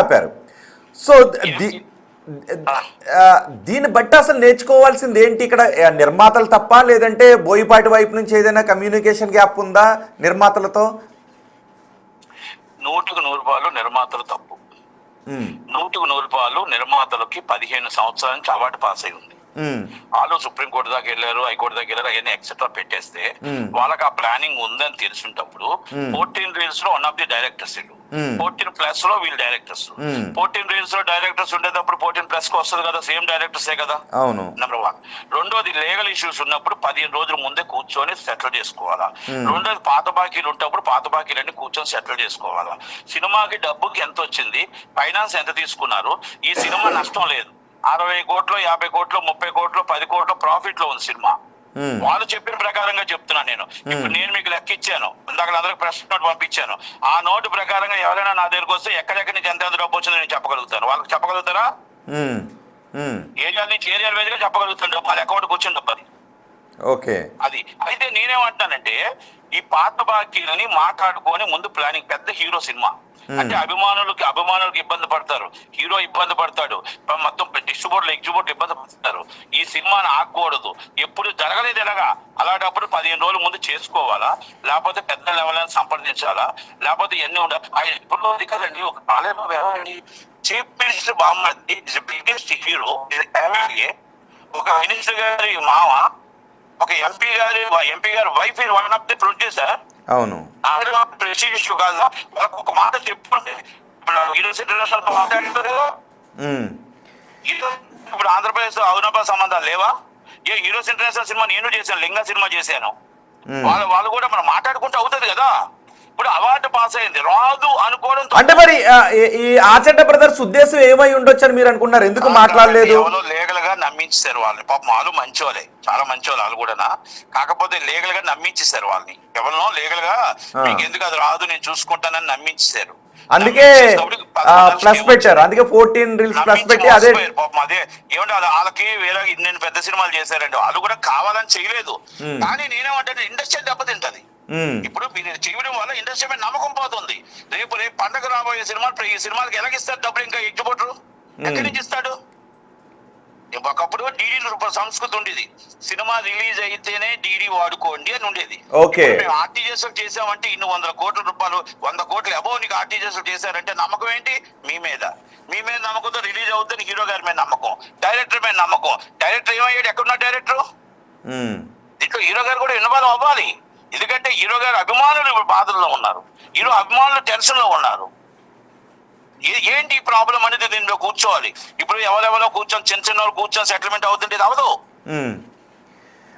ఆపారు. సో దీన్ని బట్టి అసలు నేర్చుకోవాల్సింది ఏంటి ఇక్కడ? నిర్మాతలు తప్ప, లేదంటే బోయపాటి వైపు నుంచి ఏదైనా కమ్యూనికేషన్ గ్యాప్ ఉందా నిర్మాతలతో? 100% నిర్మాతలు తప్పు. 100% నిర్మాతలకి 15 సంవత్సరాల నుంచి అవార్డు పాస్ అయి ఉంది. వాళ్ళు సుప్రీంకోర్టు దాకా వెళ్ళారు, హైకోర్టు దాకా వెళ్ళారు, అవన్నీ ఎక్సెట్రా పెట్టేస్తే వాళ్ళకి ఆ ప్లానింగ్ ఉందని తెలిసినప్పుడు 14 రీల్స్ లో వన్ ఆఫ్ ది డైరెక్టర్స్ 14+ లో వీళ్ళు డైరెక్టర్స్. 14 రీల్స్ లో డైరెక్టర్స్ ఉండేటప్పుడు 14+ కి వస్తుంది కదా, సేమ్ డైరెక్టర్సే కదా. అవును. నెంబర్ 1. రెండోది లీగల్ ఇష్యూస్ ఉన్నప్పుడు 15 రోజుల ముందే కూర్చొని సెటిల్ చేసుకోవాలా. రెండోది పాత బాకీలు ఉన్నప్పుడు పాత బాకీలన్నీ కూర్చొని సెటిల్ చేసుకోవాలా. సినిమాకి డబ్బుకి ఎంత వచ్చింది, ఫైనాన్స్ ఎంత తీసుకున్నారు, ఈ సినిమా నష్టం లేదు, 60 కోట్లు 50 కోట్లు 30 కోట్లు 10 కోట్లు ప్రాఫిట్ లో ఉంది సినిమా. వాళ్ళు చెప్పిన ప్రకారంగా చెప్తున్నాను నేను. ఇప్పుడు నేను మీకు లెక్క ఇచ్చాను, ఇందాక అందరికి ప్రశ్న నోట్ పంపించాను. ఆ నోటు ప్రకారంగా ఎవరైనా నా దగ్గరకు వస్తే ఎక్కడెక్కడి నుంచి ఎంత డబ్బు వచ్చిందో నేను చెప్పగలుగుతాను. వాళ్ళకి చెప్పగలుగుతారా? ఏరియా నుంచి ఏరియా వేదిగా చెప్పగలుగుతాను డబ్బు, వాళ్ళ అకౌంట్కి వచ్చిన డబ్బు అది. ఓకే. అది అయితే నేనేమంటానంటే, ఈ పాత బాకీలని మాట్లాడుకొని ముందు ప్లానింగ్. పెద్ద హీరో సినిమా అంటే అభిమానులకి ఇబ్బంది పడతారు, హీరో ఇబ్బంది పడతాడు, మొత్తం డిస్ట్రిబ్యూటర్లు ఎగ్జిబ్యూటర్ ఇబ్బంది పడతారు. ఈ సినిమాని ఆగకూడదు, ఎప్పుడు జరగలేదు ఎలాగా. అలాంటప్పుడు 15 రోజుల ముందు చేసుకోవాలా, లేకపోతే పెద్ద లెవెల్ అని సంప్రదించాలా, లేకపోతే ఇవన్నీ ఉండాలి. ఇప్పుడు కదండి ఒక కాలేజీలో ఎవరండి చీఫ్ మినిస్టర్ బామ్మర్ది, బిగ్గెస్ట్ హీరో ఎమ్మెల్యే, ఒక మినిస్టర్ గారి మామ, ఒక ఎంపీ గారి wife is one of the producer. అవును. ప్రెస్టీజ్ కాదా, వాళ్ళకి ఒక మాట చెప్పుకుంటే ఇప్పుడు యూనివర్సిటీతో మాట్లాడుతారు కదా. ఇప్పుడు ఆంధ్రప్రదేశ్ అవినాభ సంబంధాలు లేవా? హీరోస్ ఇంటర్నేషనల్ సినిమా నేను చేశాను, లింగా సినిమా చేశాను. వాళ్ళు కూడా మనం మాట్లాడుకుంటూ అవుతుంది కదా. ఇప్పుడు అవార్డు పాస్ అయింది, రాదు అనుకోవడం అంటే మరి ఈ ఆచంట బ్రదర్స్ ఉద్దేశం ఏమై ఉండొచ్చు అని మీరు అనుకున్నారు? ఎందుకు మాట్లాడలేదు? లీగల్ గా నమ్మించారు వాళ్ళని. పాపం వాళ్ళు మంచోళ్ళే, చాలా మంచోళ్ళు వాళ్ళు కూడా. కాకపోతే లీగల్ గా నమ్మించేశారు వాళ్ళని. ఎవరినో లీగల్ గా మీకు ఎందుకు అది రాదు నేను చూసుకుంటానని నమ్మించేశారు. అందుకే ప్లస్ పెట్టారు, అందుకే 14 రీల్స్ ప్లస్ పెట్టి అదే పాపం అదే ఏమంటే వాళ్ళకి వేరే నేను పెద్ద సినిమాలు చేశారండి, వాళ్ళు కూడా కావాలని చేయలేదు. కానీ నేనేమంటే ఇండస్ట్రీ దెబ్బతింటది. ఇప్పుడు మీరు చేయడం వల్ల ఇండస్ట్రీ మీద నమ్మకం పోతుంది. రేపు పండగ రాబోయే సినిమాలు ఈ సినిమాకి ఎలాగిస్తారు డబ్బులు? ఇంకా ఎగ్జిబ్యూటర్ ఎక్కడి నుంచి ఇస్తాడు? ఒకప్పుడు డీడీ సంస్కృతి ఉండేది, సినిమా రిలీజ్ అయితేనే డీడీ వాడుకోండి అని ఉండేది. మేము ఆర్టీజీఎస్ చేసామంటే ఇన్ని 100 కోట్ల రూపాయలు, 100 కోట్లు అబోవ్ నీకు ఆర్టీజీఎస్ చేశారంటే నమ్మకం ఏంటి? మీ మీద నమ్మకంతో రిలీజ్ అవుతుంది. హీరో గారి మీద నమ్మకం, డైరెక్టర్ మీద నమ్మకం. డైరెక్టర్ ఏమయ్యాడు? ఎక్కడున్నా డైరెక్టర్? దీంట్లో హీరో గారు కూడా ఇన్వాల్వ్ అవ్వాలి. ఎందుకంటే హీరో గారు అభిమానులు ఇప్పుడు బాధల్లో ఉన్నారు, హీరో అభిమానులు టెన్షన్ లో ఉన్నారు. ఏంటి ప్రాబ్లం అనేది దీనిలో కూర్చోవాలి. ఇప్పుడు ఎవరెవరో కూర్చొని చిన్న కూర్చొని సెటిల్మెంట్ అవుతుంటే అవదు.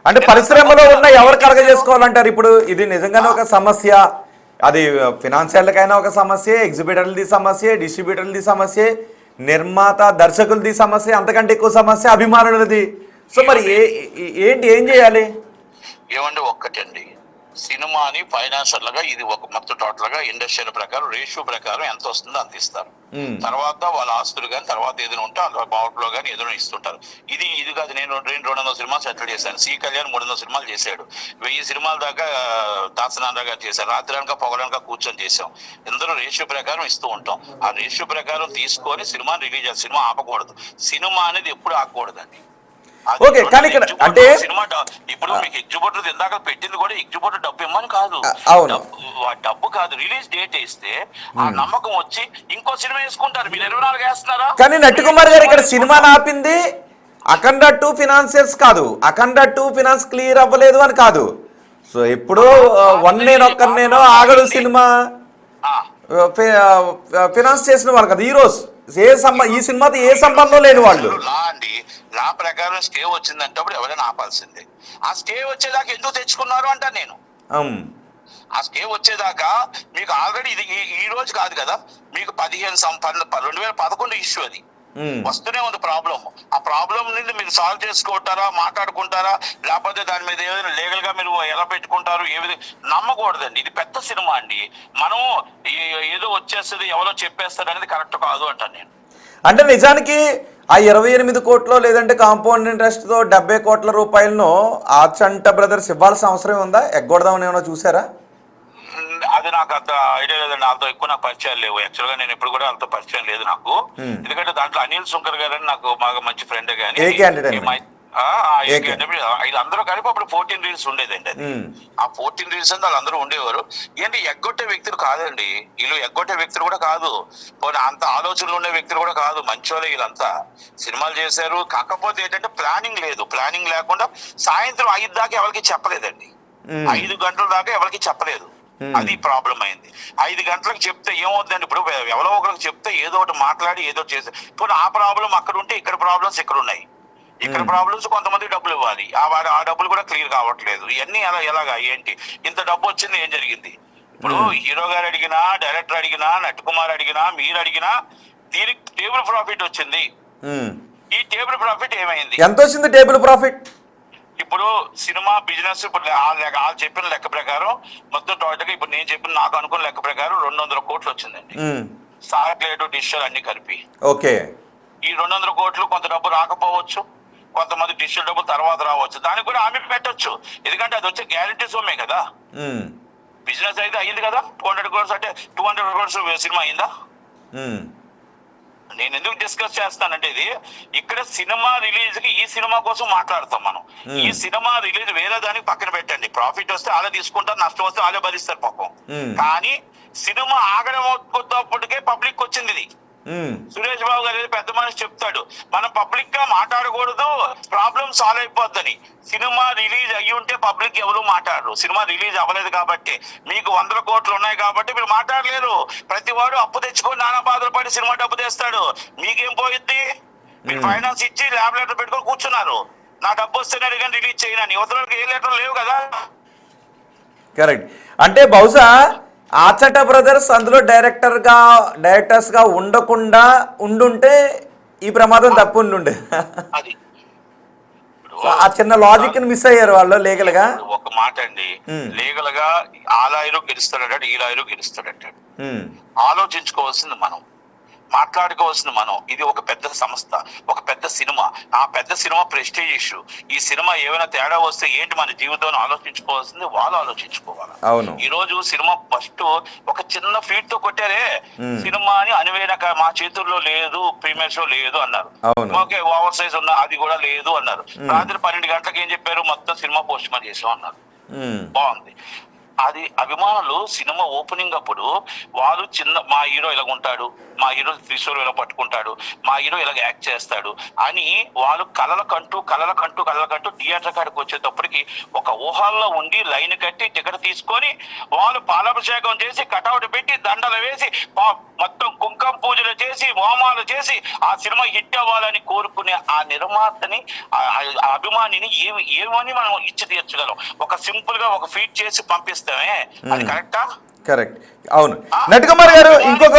అంటే పరిశ్రమలో ఉన్న ఎవరు కలగ చేసుకోవాలంటారు? ఇప్పుడు ఇది నిజంగానే ఒక సమస్య, అది ఫినాన్షియల్కైనా ఒక సమస్య, ఎగ్జిబిటర్లది సమస్య, డిస్ట్రిబ్యూటర్లది సమస్య, నిర్మాత దర్శకులది సమస్య, అంతకంటే ఎక్కువ సమస్య అభిమానులది. సో మరి ఏం చేయాలి? ఏమండి ఒక్కటండి, సినిమాని ఫైనాన్షియల్ గా ఇది ఒక మొత్తం టోటల్ గా ఇండస్ట్రియల్ ప్రకారం రేషియో ప్రకారం ఎంత వస్తుందో అంత ఇస్తారు. తర్వాత వాళ్ళ ఆస్తులు కానీ తర్వాత ఏదైనా ఉంటే వాళ్ళ పవర్ లో కానీ ఏదైనా ఇస్తుంటారు. ఇది కాదు, నేను 200 సినిమాలు సెటిల్ చేశాను. సి కళ్యాణ్ 300 సినిమాలు చేశాడు. 1000 సినిమాల దాకా దాసనారాయణ గారు చేశారు. రాత్రినక పొగలనక కూర్చొని చేసాం. ఇందులో రేషియో ప్రకారం ఇస్తూ ఉంటాం. ఆ రేషియో ప్రకారం తీసుకొని సినిమాని రిలీజ్ చేయాలి. సినిమా ఆపకూడదు. సినిమా అనేది ఎప్పుడు ఆపకూడదండి. ఓకే, కానీ ఇక్కడ అంటే సినిమా ఇప్పుడు మీకు ఎగ్జిబ్యూటర్ ఇందాక పెట్టింది కూడా ఎగ్జిబ్యూటర్ డబ్బు ఇమ్మని కాదు, డబ్బు కాదు, రిలీజ్ డేట్ ఇస్తే ఆ నమ్మకం వచ్చి ఇంకో సినిమా వేసుకుంటారు. మీరు 24 వేస్తున్నారా? కానీ నట్టుకుమార్ గారు ఇక్కడ సినిమా ఆపింది అఖండ 2 ఫినాన్షియల్స్ కాదు, అఖండ 2 ఫినాన్స్ క్లియర్ అవ్వలేదు అని కాదు. సో ఎప్పుడు నేనో ఆగడు సినిమా ఫినాన్స్ చేసిన వాళ్ళు కదా హీరోస్. ఈ సినిమాతో ఏ సంబంధం లేని వాళ్ళు. లా ప్రకారం స్టే వచ్చిందంటే ఎవరైనా ఆపాల్సిందే. ఆ స్టే వచ్చేదాకా ఎందుకు తెచ్చుకున్నారు అంటాను నేను. ఆ స్టే వచ్చేదాకా మీకు ఆల్రెడీ ఇది ఈ రోజు కాదు కదా, మీకు 2011 ఇష్యూ అది వస్తూనే ఉంది ప్రాబ్లం. ఆ ప్రాబ్లం నుండి మీరు సాల్వ్ చేసుకుంటారా, మాట్లాడుకుంటారా, లేకపోతే దాని మీద ఏదైనా లీగల్ గా మీరు ఎలా పెట్టుకుంటారు, ఏ విధంగా నమ్మకూడదండి. ఇది పెద్ద సినిమా అండి, మనం ఏదో వచ్చేస్తుంది ఎవరో చెప్పేస్తారు అనేది కరెక్ట్ కాదు అంటాను నేను. అంటే నిజానికి ఆ 28 కోట్లు లేదంటే కాంపౌండ్ ఇంట్రెస్ట్ తో 70 కోట్ల రూపాయలను ఆచంట బ్రదర్స్ ఇవ్వాల్సిన అవసరం ఉందా? ఎగ్గొడదామని ఏమైనా చూసారా? అది నాకు అంత ఐడియా లేదండి. వాళ్ళతో ఎక్కువ నాకు పరిచయాలు లేవు. యాక్చువల్ గా నేను ఎప్పుడు కూడా వాళ్ళతో పరిచయం లేదు నాకు. ఎందుకంటే దాంట్లో అనిల్ శంకర్ గారు అని నాకు బాగా మంచి ఫ్రెండే కానీ వీళ్ళందరూ కలిపి అప్పుడు 14 రీల్స్ ఉండేదండి. అది ఆ 14 రీల్స్ అని వాళ్ళందరూ ఉండేవారు. ఏంటి ఎగ్గొట్టే వ్యక్తులు కాదండి వీళ్ళు, ఎగ్గొట్టే వ్యక్తులు కూడా కాదు, అంత ఆలోచనలు ఉండే వ్యక్తులు కూడా కాదు, మంచోళ్ళే వీళ్ళంతా. సినిమాలు చేశారు, కాకపోతే ఏంటంటే ప్లానింగ్ లేదు. ప్లానింగ్ లేకుండా సాయంత్రం 5 దాకా ఎవరికి చెప్పలేదండి. 5 గంటల దాకా ఎవరికి చెప్పలేదు. అది ప్రాబ్లం అయింది. 5 గంటలకు చెప్తే ఏమవుతుందండి, ఇప్పుడు ఎవరో ఒకరికి చెప్తే ఏదో ఒకటి మాట్లాడి ఏదో చేసి ఇప్పుడు ఆ ప్రాబ్లం అక్కడ ఉంటే ఇక్కడ ప్రాబ్లమ్స్ ఇక్కడ ఉన్నాయి. ఇక్కడ ప్రాబ్లమ్స్ కొంతమంది డబ్బులు ఇవ్వాలి, ఆ డబ్బులు కూడా క్లియర్ కావట్లేదు. ఇవన్నీ ఎలాగా ఏంటి, ఇంత డబ్బు వచ్చింది ఏం జరిగింది? ఇప్పుడు హీరో గారు అడిగినా, డైరెక్టర్ అడిగినా, నటకుమార్ అడిగినా, మీరు అడిగినా దీనికి టేబుల్ ప్రాఫిట్ వచ్చింది. ఈ టేబుల్ ప్రాఫిట్ ఏమైంది? ఎంత వచ్చింది టేబుల్ ప్రాఫిట్? ఇప్పుడు సినిమా బిజినెస్ ఇప్పుడు వాళ్ళు చెప్పిన లెక్క ప్రకారం మొత్తం టోటల్గా ఇప్పుడు నేను చెప్పిన నాకు అనుకున్న లెక్క ప్రకారం 200 కోట్లు వచ్చిందండి. సాటిలైట్ డిజిటల్ అన్ని కలిపి. ఓకే. ఈ 200 కోట్లు కొంత డబ్బు రాకపోవచ్చు, కొంతమంది డిజిటల్ డబ్బు తర్వాత రావచ్చు. దానికి కూడా హామీ పెట్టొచ్చు, ఎందుకంటే అది వచ్చే గ్యారంటీ సొమ్మే కదా. బిజినెస్ అయితే అయ్యింది కదా. 200 crores అంటే 200 crores సినిమా అయిందా? నేను ఎందుకు డిస్కస్ చేస్తానంటే ఇది ఇక్కడ సినిమా రిలీజ్ కి ఈ సినిమా కోసం మాట్లాడతాం మనం. ఈ సినిమా రిలీజ్ వేరే దానికి పక్కన పెట్టండి. ప్రాఫిట్ వస్తే వాళ్ళే తీసుకుంటారు, నష్టం వస్తే వాళ్ళే భరిస్తారు పాపం. కానీ సినిమా ఆగడం అవుతున్నప్పటికే పబ్లిక్ వచ్చింది ఇది. సురేష్ బాబు గారు పెద్ద మనిషి చెప్తాడు, మనం పబ్లిక్ గా మాట్లాడకూడదు, ప్రాబ్లం సాల్వ్ అయిపోద్దని. సినిమా రిలీజ్ అయ్యి ఉంటే పబ్లిక్ ఎవరు మాట్లాడరు. సినిమా రిలీజ్ అవ్వలేదు కాబట్టి, మీకు 100 కోట్లు ఉన్నాయి కాబట్టి మీరు మాట్లాడలేరు. ప్రతి వాడు అప్పు తెచ్చుకొని నానా బాధలు పడి సినిమా డబ్బు తెస్తాడు. మీకేం పోయిద్ది? మీరు ఫైనాన్స్ ఇచ్చి ల్యాబ్ లెటర్ పెట్టుకొని కూర్చున్నారు. నా డబ్బు వస్తేనే కానీ రిలీజ్ చేయనని. యువతలకు ఏ లెటర్ లేవు కదా. కరెక్ట్. అంటే బహుశా ఆచట బ్రదర్స్ అందులో డైరెక్టర్స్ గా ఉండకుండా ఉండుంటే ఈ ప్రమాదం తప్పు ఉండుండే. ఆ చిన్న లాజిక్ ని మిస్ అయ్యారు వాళ్ళు లీగల్ గా. ఒక మాట అండి, లీగల్ గా ఆ లాయరు గెలుస్తాడంటాడు, ఈ లాయరు గెలుస్తాడంటాడు. ఆలోచించుకోవాల్సింది మనం, మాట్లాడుకోవాల్సింది మనం. ఇది ఒక పెద్ద సంస్థ, ఒక పెద్ద సినిమా. ఆ పెద్ద సినిమా ప్రెస్టీజ్ ఇష్యూ. ఈ సినిమా ఏమైనా తేడా వస్తే ఏంటి మన జీవితంలో ఆలోచించుకోవాల్సింది వాళ్ళు ఆలోచించుకోవాలి. ఈ రోజు సినిమా ఫస్ట్ ఒక చిన్న ఫీట్ తో కొట్టారే సినిమా అని అనివేనక మా చేతుల్లో లేదు, ప్రీమియర్ షో లేదు అన్నారు. ఓకే, ఓవర్ సైజ్ ఉన్న అది కూడా లేదు అన్నారు. రాత్రి 12 గంటలకు ఏం చెప్పారు, మొత్తం సినిమా పోస్ట్ పోన్ చేసాం అన్నారు. బాగుంది. అది అభిమానులు సినిమా ఓపెనింగ్ అప్పుడు వాళ్ళు మా హీరో ఇలాగ ఉంటాడు, మా హీరో త్రిశూర్ ఇలా పట్టుకుంటాడు, మా హీరో ఇలాగ యాక్ట్ చేస్తాడు అని వాళ్ళు కలలకంటూ థియేటర్ కాడికి వచ్చేటప్పటికి ఒక ఊహాల్లో ఉండి లైన్ కట్టి టికెట్ తీసుకొని వాళ్ళు పాలాభిషేకం చేసి కటౌట్ పెట్టి దండలు వేసి మొత్తం కుంకుమ పూజలు చేసి హోమాలు చేసి ఆ సినిమా హిట్ అవ్వాలని కోరుకునే ఆ నిర్మాతని, ఆ అభిమానిని ఏమని మనం ఇచ్చి తీర్చగలం? ఒక సింపుల్ గా ఒక ఫీట్ చేసి పంపిస్తామే, అది కరెక్టా? కరెక్ట్. అవును. నటకుమార్ గారు ఇంకొక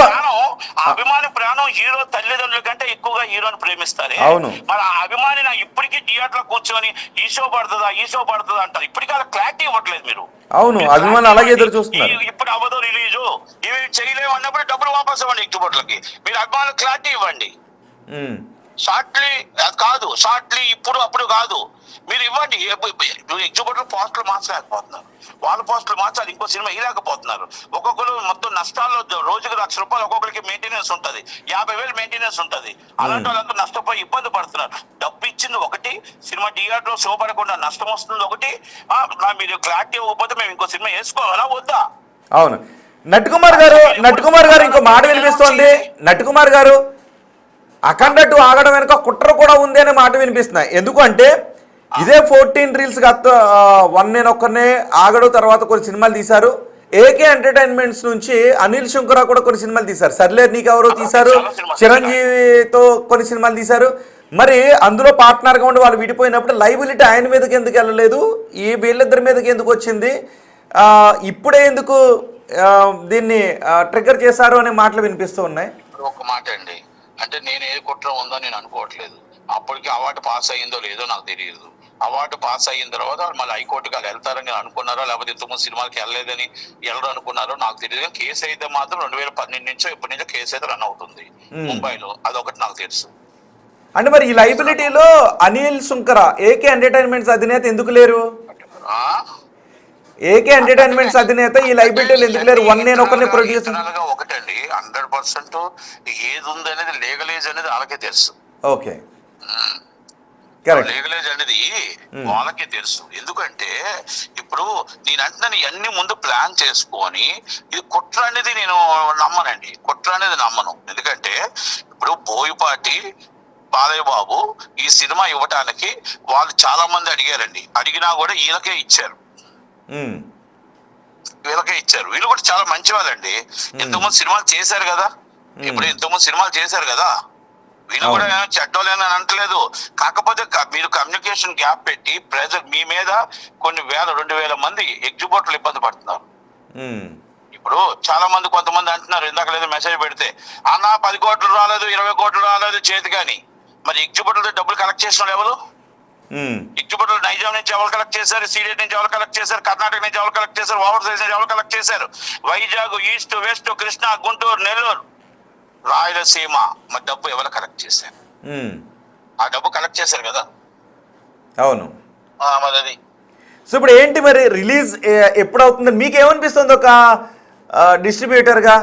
అభిమాని ప్రాణం హీరో తల్లిదండ్రుల కంటే ఎక్కువగా హీరోని ప్రేమిస్తారు. అవును. మరి ఆ అభిమాని నా ఇప్పటికీ థియేటర్ లో కూర్చొని ఈ షో పడుతుందా అంటారు. ఇప్పటికీ అలా క్లారిటీ ఇవ్వట్లేదు మీరు. అవును, అభిమానులు అలాగే ఎదురు చూస్తున్నారు. ఇప్పుడు అవ్వదు రిలీజు, ఇవి చేయలేము అన్నప్పుడు డబ్బులు వాపస్ ఇవ్వండి ఎగ్జిబిటర్లకి. మీరు అభిమానులు క్లారిటీ ఇవ్వండి. షార్ట్లీ కాదు, షార్ట్లీ ఇప్పుడు అప్పుడు కాదు, మీరు ఇవ్వండి. ఎగ్జిబిటర్ పోస్టులు మార్చలేకపోతున్నారు, వాళ్ళ పోస్టులు మార్చాలి, ఇంకో సినిమా వేయలేకపోతున్నారు. ఒక్కొక్కరు మొత్తం నష్టాల్లో రోజుకి ₹1,00,000 ఒక్కొక్కరికి మెయింటెనెన్స్ ఉంటుంది, 50,000 మెయింటెనెన్స్ ఉంటుంది. అలాంటి వాళ్ళంతా నష్టపోయి ఇబ్బంది పడుతున్నారు. డబ్బు ఇచ్చింది ఒకటి, సినిమా థియేటర్ లో షో పడకుండా నష్టం వస్తుంది ఒకటి. మీరు క్లారిటీ ఇవ్వకపోతే మేము ఇంకో సినిమా వేసుకోవాలా వద్దా? అవును. నటకుమార్ గారు ఇంకో మాట వినిపిస్తోంది. నటకుమార్ గారు అఖండ 2 ఆగడం వెనుక కుట్ర కూడా ఉంది అనే మాట వినిపిస్తున్నాయి. ఎందుకంటే ఇదే 14 రీల్స్ 1 నేను ఒక్కనే ఆగడు తర్వాత కొన్ని సినిమాలు తీశారు. ఏకే ఎంటర్టైన్మెంట్స్ నుంచి అనిల్ శంకర కూడా కొన్ని సినిమాలు తీశారు. సర్లేరు నీకెవరో తీశారు, చిరంజీవితో కొన్ని సినిమాలు తీశారు. మరి అందులో పార్ట్నర్గా ఉండి వాళ్ళు విడిపోయినప్పుడు లైబిలిటీ ఆయన మీదకి ఎందుకు వెళ్ళలేదు, ఈ వీళ్ళిద్దరి మీదకి ఎందుకు వచ్చింది, ఇప్పుడే ఎందుకు దీన్ని ట్రిగ్గర్ చేశారు అనే మాటలు వినిపిస్తూ ఉన్నాయి. ఒక మాట అండి, అంటే నేను ఏ కుట్ర ఉందో నేను అనుకోవట్లేదు. అప్పటికి అవార్డు పాస్ అయ్యిందో లేదో నాకు తెలియదు. అవార్డు పాస్ అయిన తర్వాత మళ్ళీ హైకోర్టుకి వాళ్ళు వెళ్తారని అనుకున్నారో, లేకపోతే ఇంతకుముందు సినిమాకి వెళ్ళలేదని ఎవరు అనుకున్నారో నాకు తెలియదు. కేసు అయితే మాత్రం 2012 నుంచో ఎప్పటి నుంచో కేసు అయితే రన్ అవుతుంది ముంబైలో, అదొకటి నాకు తెలుసు. అంటే మరి ఈ లైబిలిటీలో అనిల్ శంకర ఏకే ఎంటర్టైన్మెంట్స్ అధినేత ఎందుకు లేరు? ఏకే ఎంటర్టైన్మెంట్స్ అధినేత ఈ లైబిలిటీలు ఎందుకు లేరు? నేను ఒకరిని ప్రొడ్యూసర్. ఒకటండి 100% ఏది ఉంది అనేది లీగలైజ్ అనేది వాళ్ళకే తెలుసు. Okay, correct. లీగలైజ్ అనేది వాళ్ళకే తెలుసు. ఎందుకంటే ఇప్పుడు నేను అంటున్నాను ఇవన్నీ ముందు ప్లాన్ చేసుకొని, ఇది కుట్ర అనేది నేను నమ్మనండి, కుట్ర అనేది నమ్మను. ఎందుకంటే ఇప్పుడు బోయపాటి బాలయ్య బాబు ఈ సినిమా ఇవ్వటానికి వాళ్ళు చాలా మంది అడిగారండి, అడిగినా కూడా వీళ్ళకే ఇచ్చారు. వీళ్ళు కూడా చాలా మంచి వాళ్ళండి. ఎంతోమంది సినిమాలు చేశారు కదా, ఎంతోమంది సినిమాలు చేశారు కదా, వీళ్ళు కూడా చెడ్డోలేని అనట్లేదు. కాకపోతే మీరు కమ్యూనికేషన్ గ్యాప్ పెట్టి ప్రెజర్ మీ మీద కొన్ని 2,000 మంది ఎగ్జిబిటర్లు ఇబ్బంది పడుతున్నారు. ఇప్పుడు చాలా మంది కొంతమంది అంటున్నారు, ఇందాక లేదు మెసేజ్ పెడితే, అన్న 10 కోట్లు రాలేదు, 20 కోట్లు రాలేదు చేతి కానీ, మరి ఎగ్జిబిటర్లు డబ్బులు కలెక్ట్ చేసిన ఎవరు? ఎగ్జిబిటర్లు నైజాం నుంచి ఎవరు కలెక్ట్ చేశారు? సీడెడ్ నుంచి ఎవరు కలెక్ట్ చేశారు? కర్ణాటక నుంచి ఎవరు కలెక్ట్ చేశారు? ఓవర్ సైజ్ నుంచి ఎవరు కలెక్ట్ చేశారు? వైజాగ్, ఈస్ట్, వెస్ట్, కృష్ణా, గుంటూరు, నెల్లూరు, రాయలసీమ, మరి డబ్బు ఎవరు కలెక్ట్ చేశారు? ఆ డబ్బు కలెక్ట్ చేశారు కదా. అవును, మరి అది. సో ఇప్పుడు ఏంటి మరి రిలీజ్ ఎప్పుడు అవుతుంది? మీకు ఏమనిపిస్తుంది ఒక డిస్ట్రిబ్యూటర్గా?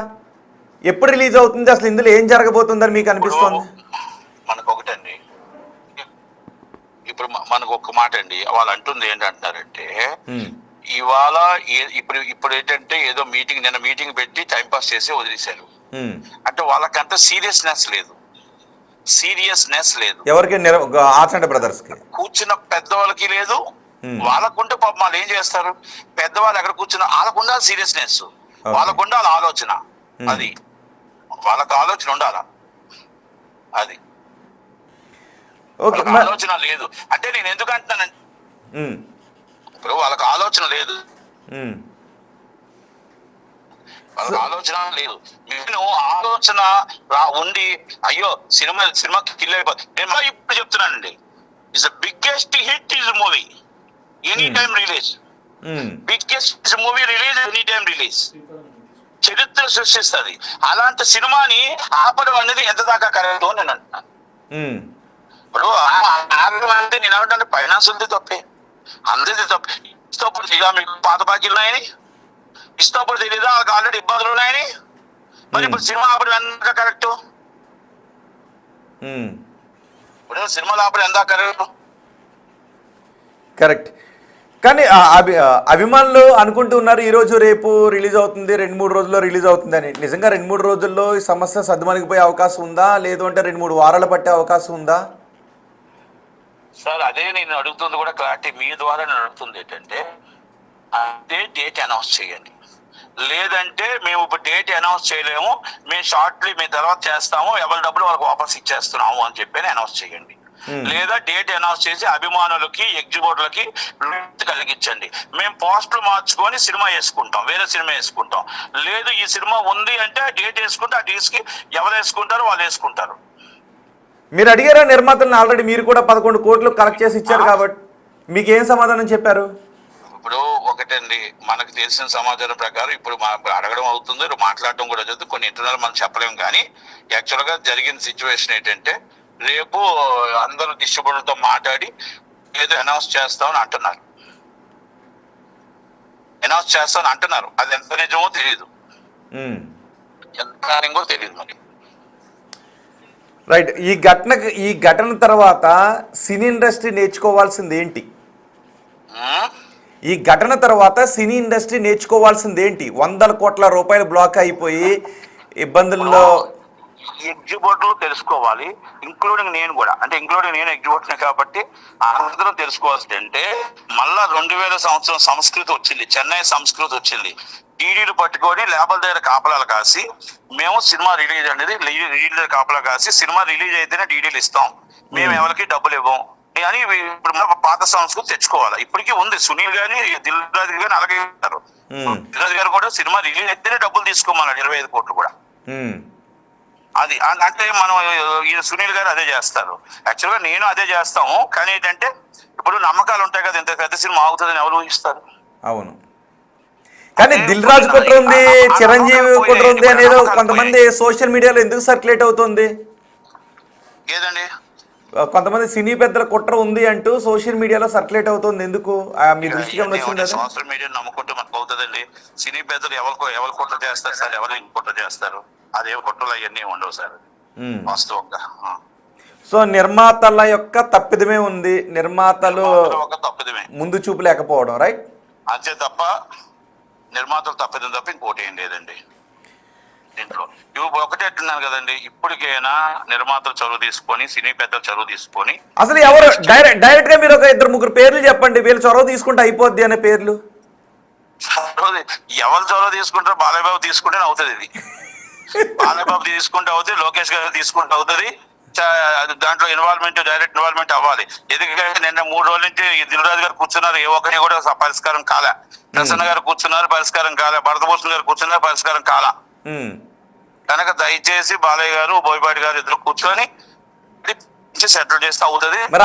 ఎప్పుడు రిలీజ్ అవుతుంది? అసలు ఇందులో ఏం జరగబోతుందని మీకు అనిపిస్తుంది? మనకు ఒకటండి, ఇప్పుడు మనకు ఒక మాట అండి, వాళ్ళు అంటుంది ఏంటంటున్నారంటే, ఇవాళ ఇప్పుడు ఏంటంటే ఏదో నిన్న మీటింగ్ పెట్టి టైంపాస్ చేసి వదిలేశారు అంటే వాళ్ళకంత సీరియస్నెస్ లేదు. ఎవరికి? ఆచంట బ్రదర్స్ కి కూర్చున్న పెద్దవాళ్ళకి లేదు, వాళ్ళకుంటే పాపం వాళ్ళు ఏం చేస్తారు? పెద్దవాళ్ళు ఎక్కడ కూర్చున్న వాళ్ళకుండా సీరియస్నెస్, వాళ్ళకుండా ఆలోచన, అది వాళ్ళకి ఆలోచన ఉండాలా, అది ఆలోచన లేదు. అంటే నేను ఎందుకు అంటున్నానంటే, ఇప్పుడు వాళ్ళకి ఆలోచన లేదు, వాళ్ళకి ఆలోచన లేదు. నేను ఆలోచన ఉండి అయ్యో సినిమాకి కిల్ అయిపోతుంది. నేను ఇప్పుడు చెప్తున్నానండి, is the biggest hit is movie any time release. Biggest movie release any time release, చరిత్ర సృష్టిస్తుంది. అలాంటి సినిమాని ఆపడం అనేది ఎంత దాకా కరెక్ట్ అని నేను అంటున్నాను. ఇప్పుడు అంటే నేను ఏమంటే ఫైనాన్స్ ఉంది తప్పే, అందరిది తప్పే. ఇష్టప్పుడు తెలియదా మీకు పాత బాకీలు ఉన్నాయని? ఇష్టప్పుడు తెలియదా వాళ్ళకి ఆల్రెడీ ఇబ్బందులు ఉన్నాయని? మరి ఇప్పుడు సినిమా ఆపడం ఎంత కరెక్ట్? ఇప్పుడు సినిమాలు ఆపడం ఎంత కరెక్ట్? కానీ అభిమానులు అనుకుంటూ ఉన్నారు ఈరోజు రేపు రిలీజ్ అవుతుంది, 2-3 రోజుల్లో రిలీజ్ అవుతుందని. నిజంగా 2-3 రోజుల్లో ఈ సమస్య సద్దుమణిగిపోయే అవకాశం ఉందా, లేదు అంటే 2-3 వారాలు పట్టే అవకాశం ఉందా? సార్ అదే నేను అడుగుతుంది కూడా క్లారిటీ మీ ద్వారా నేను అడుగుతుంది ఏంటంటే, అదే డేట్ అనౌన్స్ చేయండి. లేదంటే మేము ఇప్పుడు డేట్ అనౌన్స్ చేయలేము, మేము షార్ట్లీ మీ తర్వాత చేస్తాము, ఎవరి డబ్బులు వాళ్ళకి వాపస్ ఇచ్చేస్తున్నాము అని చెప్పి అనౌన్స్ చేయండి. లేదా డేట్ అనౌన్స్ చేసి అభిమానులకి ఎగ్జిబిటర్లకి కలిగించండి. మేము పోస్టులు మార్చుకొని సినిమా వేసుకుంటాం, వేరే సినిమా వేసుకుంటాం. లేదు ఈ సినిమా ఉంది అంటే డేట్ వేసుకుంటే ఆ డేట్స్ కి ఎవరు వేసుకుంటారో వాళ్ళు వేసుకుంటారు. మీరు అడిగారా నిర్మాతలను? ఆల్రెడీ మీరు కూడా 11 కోట్లు కలెక్ట్ చేసి ఇచ్చారు కాబట్టి మీకు ఏం సమాధానం చెప్పారు? ఇప్పుడు ఒకటండి, మనకు తెలిసిన సమాచారం ప్రకారం ఇప్పుడు అడగడం అవుతుంది, మాట్లాడడం కూడా జరుగుతుంది. కొన్ని ఇంటర్నల్ మనం చెప్పలేము. కానీ యాక్చువల్గా జరిగిన సిచ్యువేషన్ ఏంటంటే, రేపు అందరూ డిస్ట్రిబ్యూటర్తో మాట్లాడి ఏదో అనౌన్స్ చేస్తామని అంటున్నారు. అది ఎంత నిజమో తెలియదు, ఎంత కూడా తెలియదు. మరి రైట్. ఈ ఘటన తర్వాత సినీ ఇండస్ట్రీ నేర్చుకోవాల్సింది ఏంటి? ఈ ఘటన తర్వాత సినీ ఇండస్ట్రీ నేర్చుకోవాల్సింది ఏంటి? 100 కోట్ల రూపాయలు బ్లాక్ అయిపోయి ఇబ్బందుల్లో ఎగ్జిబిటర్లు తెలుసుకోవాలి, ఇంక్లూడింగ్ నేను కూడా. అంటే ఇంక్లూడింగ్ నేను ఎగ్జిబిటర్ కాబట్టి అందరం తెలుసుకోవాల్సింది అంటే, మళ్ళా 2000 సంవత్సరం సంస్కృతి వచ్చింది, చెన్నై సంస్కృతి వచ్చింది. డీడీలు పట్టుకొని లేబర్ దగ్గర కాపలాలు కాసి మేము సినిమా రిలీజ్ అనేది డీడీల కాపలా కాసి సినిమా రిలీజ్ అయితేనే డీడీలు ఇస్తాం, మేము ఎవరికి డబ్బులు ఇవ్వం అని ఇప్పుడు పాత సంస్కృతి తెచ్చుకోవాలి. ఇప్పటికీ ఉంది. సునీల్ గాని దిల్ రాజు గాని అలాగే ఉంటారు. దిల్ రాజు గారు కూడా సినిమా రిలీజ్ అయితేనే డబ్బులు తీసుకోమన్నాడు, 25 కోట్లు కూడా. అది అంటే మనం ఈయన సునీల్ గారు అదే చేస్తారు. యాక్చువల్గా నేను అదే చేస్తాము. కానీ ఏంటంటే ఇప్పుడు నమ్మకాలు ఉంటాయి కదా, ఇంత పెద్ద సినిమా ఆగుతుందని ఎవరు ఊహిస్తారు? అవును. కానీ దిల్ రాజు కుట్ర ఉంది, చిరంజీవి కుట్ర ఉంది అనేది కొంతమంది సోషల్ మీడియాలో ఎందుకు సర్క్యులేట్ అవుతుంది? ఏదండి కొంతమంది సినీ పెద్దల కుట్ర ఉంది అంటూ సోషల్ మీడియాలో సర్క్యులేట్ అవుతుంది. ఎందుకు మీ దృష్టికి ఏమైనా వచ్చిందా? సోషల్ మీడియా నమ్ముకుంటే మనకు అవుతుందండి. సినీ పెద్దలు ఎవరు కుట్ర చేస్తారు సార్, ఎవరు కుట్ర చేస్తారు, అదే కుట్రలు అవన్నీ ఉండవు సార్ వాస్తవంగా. సో నిర్మాతల యొక్క తప్పిదమే ఉంది, నిర్మాతలు ఒక తప్పిదమే, ముందు చూపు లేకపోవడం, రైట్? అంతే తప్ప నిర్మాతలు తప్పిదం తప్ప ఇంకోటి ఏం లేదండి దీంట్లో. ఇవి ఒకటే అంటున్నాను కదండి, ఇప్పటికైనా నిర్మాతలు చదువు తీసుకొని, సినీ పెద్దలు చదువు తీసుకొని, అసలు ఎవరు డైరెక్ట్ గా మీరు ఒక 2-3 పేర్లు చెప్పండి, వీళ్ళు చొరవ తీసుకుంటే అయిపోద్ది అనే పేర్లు. ఎవరు చొరవ తీసుకుంటారో బాలయ్య బాబు తీసుకుంటే అవుతుంది. ఇది బాలయ్య బాబు తీసుకుంటే అవుతుంది, లోకేష్ గారు తీసుకుంటే అవుతుంది. దాంట్లో డైరెక్ట్ ఇన్వాల్వ్మెంట్ అవ్వాలి. ఎందుకంటే నిన్న 3 రోజుల నుంచి దిల్రాజు గారు కూర్చున్నారు, ఏ ఒక్కటి కూడా పరిష్కారం కాలే. ప్రసన్న గారు కూర్చున్నారు, పరిష్కారం కాలే. భరతభూషణ్ గారు కూర్చున్నారు, పరిష్కారం కాలా. కనుక దయచేసి బాలయ్య గారు, బోయపాటి గారు ఇద్దరు కూర్చొని సెటిల్ చేస్తే అవుతుంది. మరి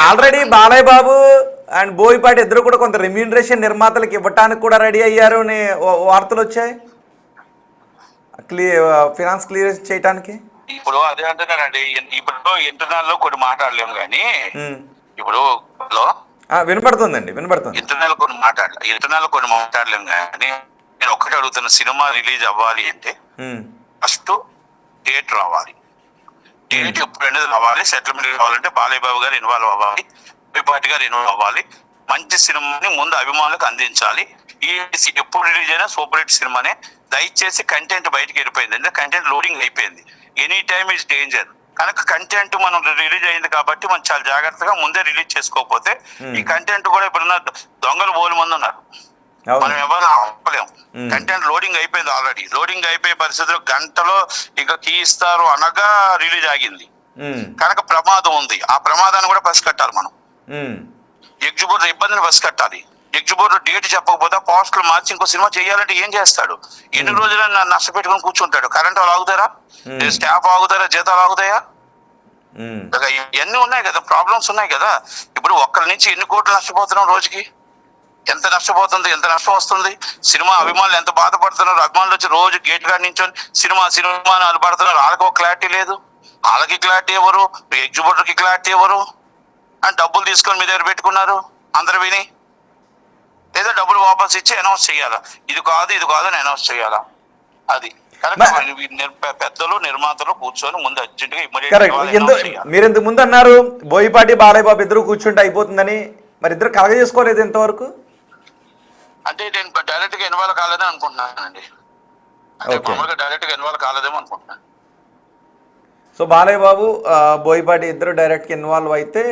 ఆల్రెడీ బాలయ్య బాబు అండ్ బోయపాటి ఇద్దరు కూడా కొంత రెమ్యూనరేషన్ నిర్మాతలకు ఇవ్వటానికి కూడా రెడీ అయ్యారు అని వార్తలు వచ్చాయి, ఫినాన్స్ క్లియర్ చేయడానికి. ఇప్పుడు అదే అంటున్నానండి, ఇప్పుడు ఇంటర్నల్ లో కొన్ని మాట్లాడలేము కానీ, ఇప్పుడు వినపడుతుంది. ఇంటర్నల్ కొన్ని మాట్లాడలేము కానీ, నేను ఒక్కటి అడుగుతున్న, సినిమా రిలీజ్ అవ్వాలి అంటే ఫస్ట్ డేట్ రావాలి. డేట్ ఎప్పుడు అనేది రావాలి, సెటిల్మెంట్ కావాలంటే బాలయ్య బాబు గారు ఇన్వాల్వ్ అవ్వాలి, బోయపాటి గారు ఇన్వాల్వ్ అవ్వాలి. మంచి సినిమాని ముందు అభిమానులకు అందించాలి. ఈ ఎప్పుడు రిలీజ్ అయినా సూపర్ హిట్ సినిమానే. దయచేసి కంటెంట్ బయటకు వెళ్ళిపోయింది, అంటే కంటెంట్ లోడింగ్ అయిపోయింది. Any time is danger. కనుక కంటెంట్ మనం రిలీజ్ అయింది కాబట్టి మనం చాలా జాగ్రత్తగా ముందే రిలీజ్ చేసుకోకపోతే ఈ కంటెంట్ కూడా ఇప్పుడున్న దొంగలు బోలు మంది ఉన్నారు, మనం ఎవరు ఆపలేము. కంటెంట్ లోడింగ్ అయిపోయింది, ఆల్రెడీ లోడింగ్ అయిపోయే పరిస్థితుల్లో గంటలో ఇక కీ ఇస్తారు అనగా రిలీజ్ ఆగింది. కనుక ప్రమాదం ఉంది, ఆ ప్రమాదాన్ని కూడా పసిగట్టాలి మనం. ఎగ్జిబిటర్ ఇబ్బందిని పసిగట్టాలి. ఎగ్జిబిటర్ డేట్ చెప్పకపోతే పోస్టులు మార్చి ఇంకో సినిమా చేయాలంటే ఏం చేస్తాడు? ఎన్ని రోజులైనా నష్టపెట్టుకుని కూర్చుంటాడు? కరెంట్ వాళ్ళు ఆగుతారా? స్టాఫ్ ఆగుతారా? జీతాలు ఆగుతాయా? ఇవన్నీ ఉన్నాయి కదా, ప్రాబ్లమ్స్ ఉన్నాయి కదా. ఇప్పుడు ఒక్కరి నుంచి ఎన్ని కోట్లు నష్టపోతున్నాం రోజుకి? ఎంత నష్టపోతుంది, ఎంత నష్టం వస్తుంది? సినిమా అభిమానులు ఎంత బాధపడుతున్నారు? అభిమానులు వచ్చి రోజు గేట్ కాడ నుంచి సినిమా అని అలపడుతున్నారు. వాళ్ళకి ఒక క్లారిటీ లేదు. వాళ్ళకి క్లారిటీ ఎవరు? ఎగ్జిబిటర్ కి క్లారిటీ ఎవరు? అని డబ్బులు తీసుకొని మీ దగ్గర పెట్టుకున్నారు అందరు విని, లేదా డబ్బులు వాపస్ ఇచ్చి అనౌన్స్ చేయాలా, ఇది కాదు అని అనౌన్స్ చేయాలా? అది పెద్దలు నిర్మాతలు కూర్చొని ముందు అర్జెంట్ గా ఇమ్మీడియట్. మీరు ఇంతకు ముందు అన్నారు బోయపాటి బాలయ్య బాబు ఇద్దరు కూర్చుంటే అయిపోతుందని, మరి ఇద్దరు కలగ చేసుకోలేదు ఇంతవరకు? అంటే నేను డైరెక్ట్ గా ఇన్వాల్వ్ కాలేదని అనుకుంటున్నానండి. మామూలుగా డైరెక్ట్ గా ఇన్వాల్వ్ కాలేదేమో అనుకుంటున్నాను. సో బాలయ్య బాబు బోయపాటి ఇద్దరు డైరెక్ట్గా ఇన్వాల్వ్ అయితే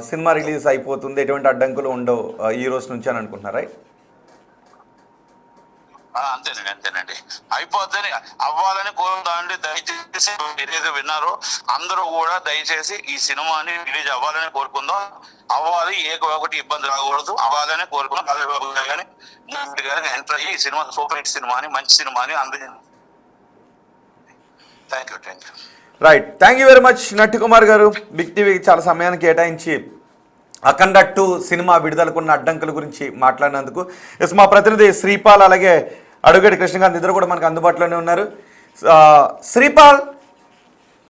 సినిమా రిలీజ్ అయిపోతుంది, ఎటువంటి అడ్డంకులు ఉండవు ఈ రోజు నుంచి అని అనుకుంటున్నారా? అంతేనండి అయిపోద్దని అవ్వాలని కోరుతాండి. దయచేసి ఏదైతే విన్నారో అందరూ కూడా దయచేసి ఈ సినిమాని రిలీజ్ అవ్వాలని కోరుకుందాం. అవ్వాలి, ఒకటి ఇబ్బంది రాకూడదు, అవ్వాలని కోరుకుందాం. బాలయ్య బాబు గారు కానీ ఎంటర్ అయ్యి ఈ సినిమా సూపర్ హిట్ సినిమాని, మంచి సినిమాని అందజేయండి. Right, thank you very much Natti Kumar garu, big టీవీకి చాలా సమయాన్ని కేటాయించి అఖండ 2 సినిమా విడుదలకున్న అడ్డంకుల గురించి మాట్లాడినందుకు. ఎస్, మా ప్రతినిధి శ్రీపాల్ అలాగే అడుగేటి కృష్ణకాంత్ ఇద్దరు కూడా మనకు అందుబాటులోనే ఉన్నారు. శ్రీపాల్,